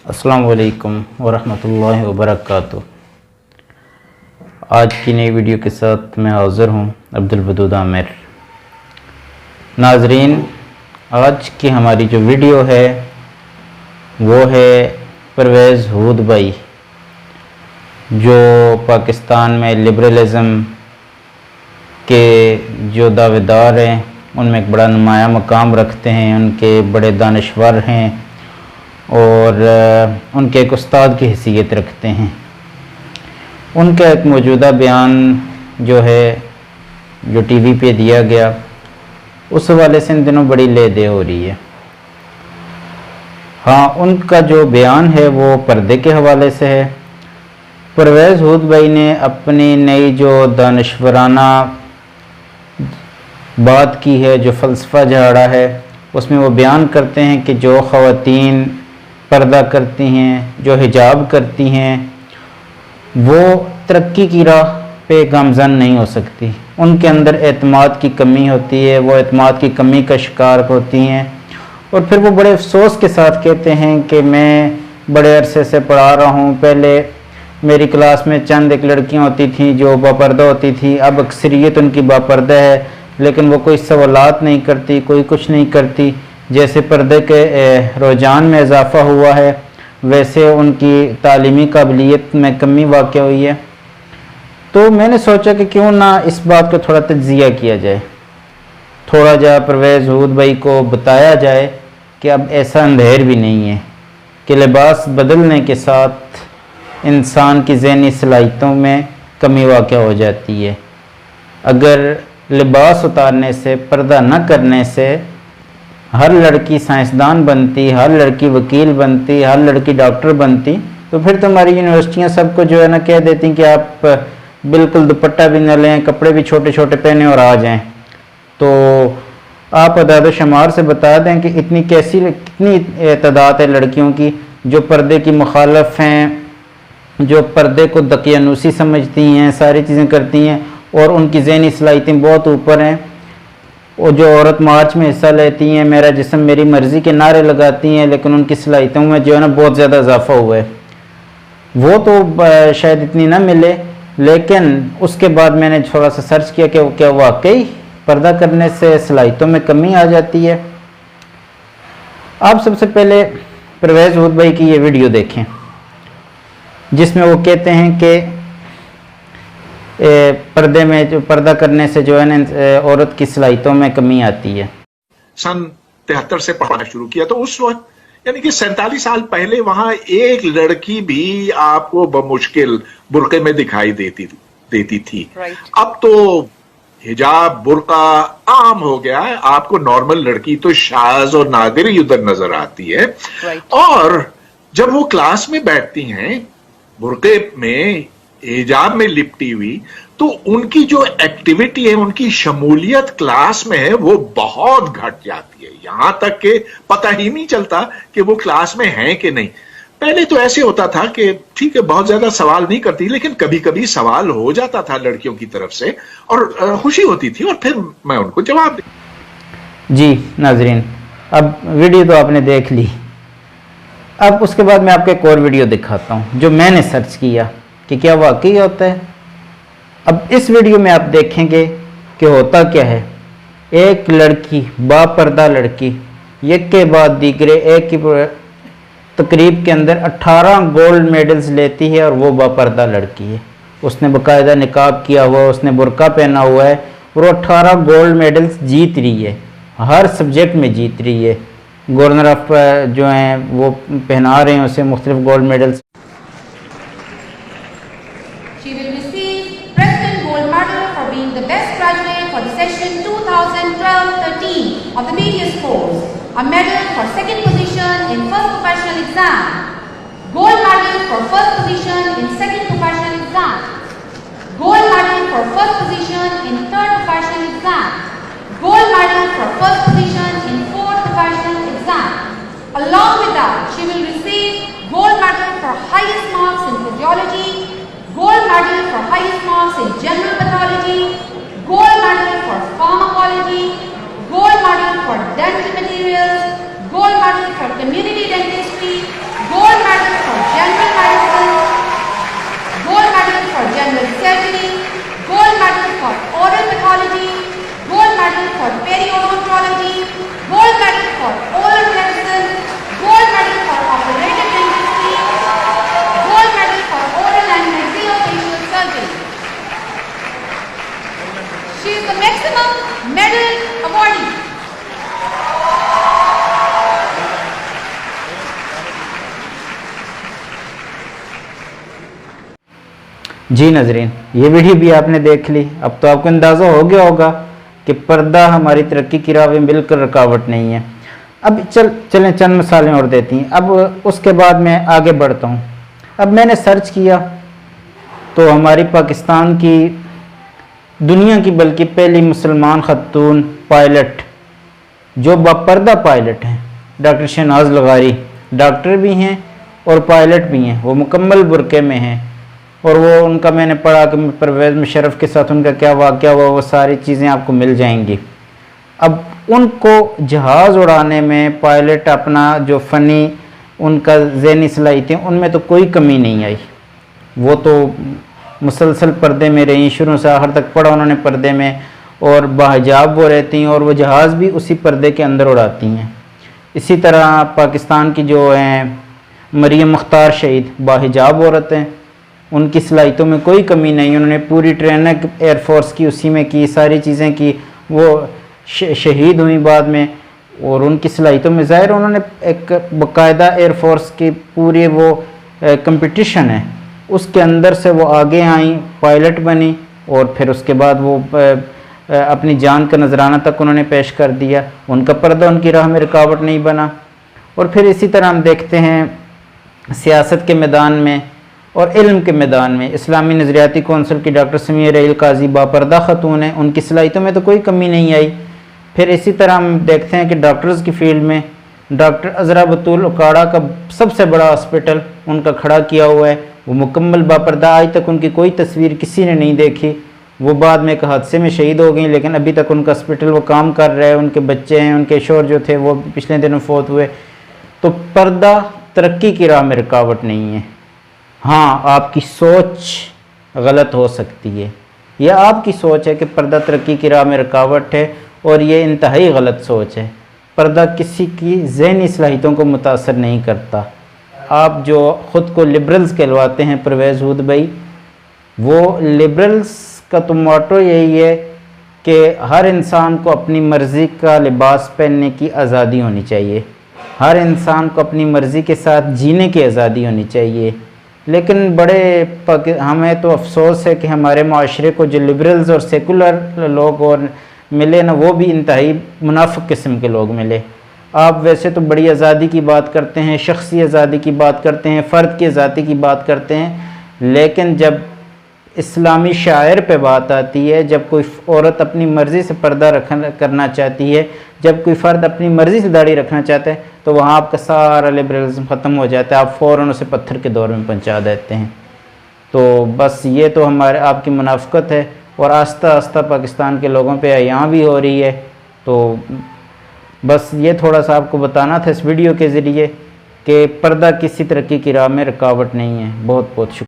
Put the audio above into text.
السلام علیکم ورحمۃ اللہ وبرکاتہ۔ آج کی نئی ویڈیو کے ساتھ میں حاضر ہوں عبدالودود عامر۔ ناظرین، آج کی ہماری جو ویڈیو ہے وہ ہے پرویز ہود بھائی، جو پاکستان میں لبرلزم کے جو دعوے دار ہیں ان میں ایک بڑا نمایاں مقام رکھتے ہیں، ان کے بڑے دانشور ہیں اور ان کے ایک استاد کی حیثیت رکھتے ہیں۔ ان کا ایک موجودہ بیان جو ہے جو ٹی وی پہ دیا گیا، اس حوالے سے ان دنوں بڑی لے دے ہو رہی ہے۔ ہاں، ان کا جو بیان ہے وہ پردے کے حوالے سے ہے۔ پرویز ہود بھائی نے اپنی نئی جو دانشورانہ بات کی ہے، جو فلسفہ جھاڑا ہے، اس میں وہ بیان کرتے ہیں کہ جو خواتین پردہ کرتی ہیں، جو حجاب کرتی ہیں، وہ ترقی کی راہ پہ گامزن نہیں ہو سکتی۔ ان کے اندر اعتماد کی کمی ہوتی ہے، وہ اعتماد کی کمی کا شکار ہوتی ہیں، اور پھر وہ بڑے افسوس کے ساتھ کہتے ہیں کہ میں بڑے عرصے سے پڑھا رہا ہوں، پہلے میری کلاس میں چند ایک لڑکیاں ہوتی تھیں جو باپردہ ہوتی تھیں، اب اکثریت ان کی باپردہ ہے، لیکن وہ کوئی سوالات نہیں کرتی، کوئی کچھ نہیں کرتی۔ جیسے پردے کے رجحان میں اضافہ ہوا ہے، ویسے ان کی تعلیمی قابلیت میں کمی واقع ہوئی ہے۔ تو میں نے سوچا کہ کیوں نہ اس بات کو تھوڑا تجزیہ کیا جائے، تھوڑا جا پرویز ہود بھائی کو بتایا جائے کہ اب ایسا اندھیر بھی نہیں ہے کہ لباس بدلنے کے ساتھ انسان کی ذہنی صلاحیتوں میں کمی واقع ہو جاتی ہے۔ اگر لباس اتارنے سے، پردہ نہ کرنے سے ہر لڑکی سائنسدان بنتی، ہر لڑکی وکیل بنتی، ہر لڑکی ڈاکٹر بنتی، تو پھر تو ہماری یونیورسٹیاں سب کو جو ہے نا کہہ دیتی کہ آپ بالکل دوپٹہ بھی نہ لیں، کپڑے بھی چھوٹے چھوٹے پہنے اور آ جائیں۔ تو آپ اعداد و شمار سے بتا دیں کہ کتنی تعداد ہے لڑکیوں کی جو پردے کی مخالف ہیں، جو پردے کو دقیانوسی سمجھتی ہیں، ساری چیزیں کرتی ہیں، اور ان کی ذہنی صلاحیتیں بہت اوپر ہیں۔ وہ جو عورت مارچ میں حصہ لیتی ہیں، میرا جسم میری مرضی کے نعرے لگاتی ہیں، لیکن ان کی صلاحیتوں میں جو ہے نا بہت زیادہ اضافہ ہوا ہے۔ وہ تو شاید اتنی نہ ملے، لیکن اس کے بعد میں نے تھوڑا سا سرچ کیا کہ کیا واقعی پردہ کرنے سے صلاحیتوں میں کمی آ جاتی ہے۔ آپ سب سے پہلے پرویز ہود بھائی کی یہ ویڈیو دیکھیں، جس میں وہ کہتے ہیں کہ پردے میں جو پردہ کرنے سے جو ہے نا عورت کی صلاحیتوں میں کمی آتی ہے۔ سن 73 سے پڑھنا شروع کیا تو اس وقت یعنی کہ 47 سال پہلے وہاں ایک لڑکی بھی آپ کو بمشکل برقعے میں دکھائی دیتی تھی۔ اب تو حجاب برقع عام ہو گیا ہے، آپ کو نارمل لڑکی تو شاذ اور نادر ہی ادھر نظر آتی ہے۔ اور جب وہ کلاس میں بیٹھتی ہیں برقعے میں، حجاب میں لپٹی ہوئی، تو ان کی جو ایکٹیویٹی ہے، ان کی شمولیت کلاس میں ہے، وہ بہت گھٹ جاتی ہے، یہاں تک کہ پتہ ہی نہیں چلتا کہ وہ کلاس میں ہیں کہ نہیں۔ پہلے تو ایسے ہوتا تھا کہ ٹھیک ہے بہت زیادہ سوال نہیں کرتی، لیکن کبھی کبھی سوال ہو جاتا تھا لڑکیوں کی طرف سے اور خوشی ہوتی تھی، اور پھر میں ان کو جواب دیا۔ جی ناظرین، اب ویڈیو تو آپ نے دیکھ لی، اب اس کے بعد میں آپ کو ایک اور ویڈیو دکھاتا ہوں جو میں نے سرچ کیا کہ کیا واقعی ہوتا ہے۔ اب اس ویڈیو میں آپ دیکھیں گے کہ ہوتا کیا ہے۔ ایک لڑکی، باپردہ لڑکی، یک کے بعد دیگرے ایک کی تقریب کے اندر 18 گولڈ میڈلز لیتی ہے، اور وہ باپردہ لڑکی ہے۔ اس نے باقاعدہ نقاب کیا ہوا، اس نے برقع پہنا ہوا ہے، اور وہ 18 گولڈ میڈلز جیت رہی ہے، ہر سبجیکٹ میں جیت رہی ہے۔ گورنر آف جو ہیں وہ پہنا رہے ہیں اسے مختلف gold medals. She will receive Preston Gold Medal for being the best graduate for the session 2012-13 of the Medius course, a medal for second position in first professional exam, gold medal for first position in second professional exam, gold medal for first position in third professional exam, gold medal for first position in fourth professional exam. Along with that, she will receive gold medal for highest marks in physiology, gold medal for highest marks in general pathology, gold medal for pharmacology, gold medal for dental materials, gold medal for community dentistry, gold medal جی ناظرین، یہ video بھی آپ نے دیکھ لی، اب تو آپ کو اندازہ ہو گیا ہوگا کہ پردہ ہماری ترقی کی راہ میں بالکل رکاوٹ نہیں ہے۔ اب چلیں چند مثالیں اور دیتی ہیں۔ اب اس کے بعد میں آگے بڑھتا ہوں۔ اب میں نے سرچ کیا تو ہماری پاکستان کی، دنیا کی بلکہ پہلی مسلمان خاتون پائلٹ جو باپردہ پائلٹ ہیں، ڈاکٹر شہناز لغاری، ڈاکٹر بھی ہیں اور پائلٹ بھی ہیں، وہ مکمل برقعے میں ہیں، اور وہ ان کا میں نے پڑھا کہ پرویز مشرف کے ساتھ ان کا کیا واقعہ ہوا، وہ ساری چیزیں آپ کو مل جائیں گی۔ اب ان کو جہاز اڑانے میں پائلٹ اپنا جو فنی ان کا ذہنی صلاحیتیں، ان میں تو کوئی کمی نہیں آئی، وہ تو مسلسل پردے میں رہیں، شروع سے آخر تک پڑھا انہوں نے پردے میں، اور باحجاب وہ رہتی ہیں اور وہ جہاز بھی اسی پردے کے اندر اڑاتی ہیں۔ اسی طرح پاکستان کی جو ہیں مریم مختار شہید، باحجاب عورت ہیں، ان کی صلاحیتوں میں کوئی کمی نہیں، انہوں نے پوری ٹریننگ ایئر فورس کی اسی میں کی، ساری چیزیں کی، وہ شہید ہوئی بعد میں، اور ان کی صلاحیتوں میں ظاہر انہوں نے ایک باقاعدہ ایئر فورس کی پوری وہ کمپٹیشن ہے، اس کے اندر سے وہ آگے آئیں، پائلٹ بنی، اور پھر اس کے بعد وہ اپنی جان کا نذرانہ تک انہوں نے پیش کر دیا، ان کا پردہ ان کی راہ میں رکاوٹ نہیں بنا۔ اور پھر اسی طرح ہم دیکھتے ہیں سیاست کے میدان میں اور علم کے میدان میں، اسلامی نظریاتی کونسل کی ڈاکٹر سمیہ رحیل قاضی باپردہ خاتون ہیں، ان کی صلاحیتوں میں تو کوئی کمی نہیں آئی۔ پھر اسی طرح ہم دیکھتے ہیں کہ ڈاکٹرز کی فیلڈ میں ڈاکٹر عذرا بطول اکاڑا کا سب سے بڑا ہاسپٹل ان کا کھڑا کیا ہوا ہے، وہ مکمل باپردہ، آج تک ان کی کوئی تصویر کسی نے نہیں دیکھی، وہ بعد میں ایک حادثے میں شہید ہو گئیں، لیکن ابھی تک ان کا ہاسپٹل وہ کام کر رہا ہے، ان کے بچے ہیں، ان کے شوہر جو تھے وہ پچھلے دنوں فوت ہوئے۔ تو پردہ ترقی کی راہ میں رکاوٹ نہیں ہے۔ ہاں، آپ کی سوچ غلط ہو سکتی ہے، یہ آپ کی سوچ ہے کہ پردہ ترقی کی راہ میں رکاوٹ ہے، اور یہ انتہائی غلط سوچ ہے۔ پردہ کسی کی ذہنی صلاحیتوں کو متاثر نہیں کرتا۔ آپ جو خود کو لبرلز کہلواتے ہیں پرویز ہود بھائی، وہ لبرلز کا تو موٹو یہی ہے کہ ہر انسان کو اپنی مرضی کا لباس پہننے کی آزادی ہونی چاہیے، ہر انسان کو اپنی مرضی کے ساتھ جینے کی آزادی ہونی چاہیے، لیکن ہمیں تو افسوس ہے کہ ہمارے معاشرے کو جو لبرلز اور سیکولر لوگ اور ملے نا، وہ بھی انتہائی منافق قسم کے لوگ ملے۔ آپ ویسے تو بڑی آزادی کی بات کرتے ہیں، شخصی آزادی کی بات کرتے ہیں، فرد کی آزادی کی بات کرتے ہیں، لیکن جب اسلامی شاعر پہ بات آتی ہے، جب کوئی عورت اپنی مرضی سے پردہ کرنا چاہتی ہے، جب کوئی فرد اپنی مرضی سے داڑھی رکھنا چاہتا ہے، تو وہاں آپ کا سارا لبرلزم ختم ہو جاتا ہے، آپ فوراً اسے پتھر کے دور میں پہنچا دیتے ہیں۔ تو بس یہ تو آپ کی منافقت ہے، اور آہستہ آہستہ پاکستان کے لوگوں پہ یہاں بھی ہو رہی ہے۔ تو بس یہ تھوڑا سا آپ کو بتانا تھا اس ویڈیو کے ذریعے کہ پردہ کسی ترقی کی راہ میں رکاوٹ نہیں ہے۔ بہت بہت شکریہ۔